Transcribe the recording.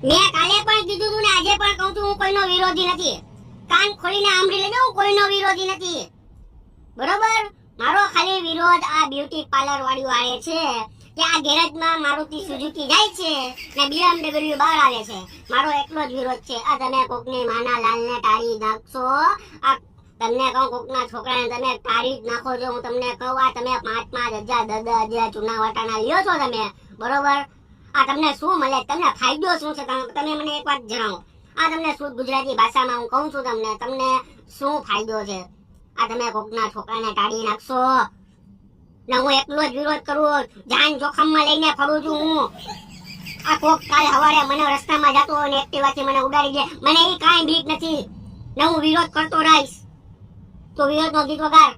મેં કાલે પણ કીધું તું ને આજે પણ કહું છું, હું કોઈનો વિરોધી નથી. કાન ખોલીને સાંભળી લેજો, હું કોઈનો વિરોધી નથી. બરોબર? મારો ખાલી વિરોધ આ બ્યુટી પાર્લર વાળીઓ આવે છે કે આ ગેરેજમાં મારુતિ સુઝુકી જાય છે ને BMW બહાર આવે છે. મારો એકલો જ વિરોધ છે. આ તમે કોકની માના લાલને ટાળી નાખશો. આ તમને કહું, કોકના છોકરાને તમે ટાળી જ નાખો છો. હું તમને કહું, આ તમે 5,000 10,000 ચૂના વાટાના લ્યો છો તમે, બરોબર? આ તમને શું મળે? તમને ફાયદો શું છે? તમે મને એક વાત જણાવો. આ તમને શુદ્ધ ગુજરાતી ભાષામાં હું કહું છું, તમને શું ફાયદો છે? આ તમે કોકના છોકરાને ટાળી નાખશો ને હું એકલો જ વિરોધ કરું, જાન જોખમમાં લઈને ફરું છું હું. આ કોક કાલ સવારે મને રસ્તામાં જતો અને એક્ટિવાથી મને ઉડાડી દે, મને એ કાંઈ બીક નથી ને હું વિરોધ કરતો રહીશ. તો વિરોધનો ગીત વગાડ.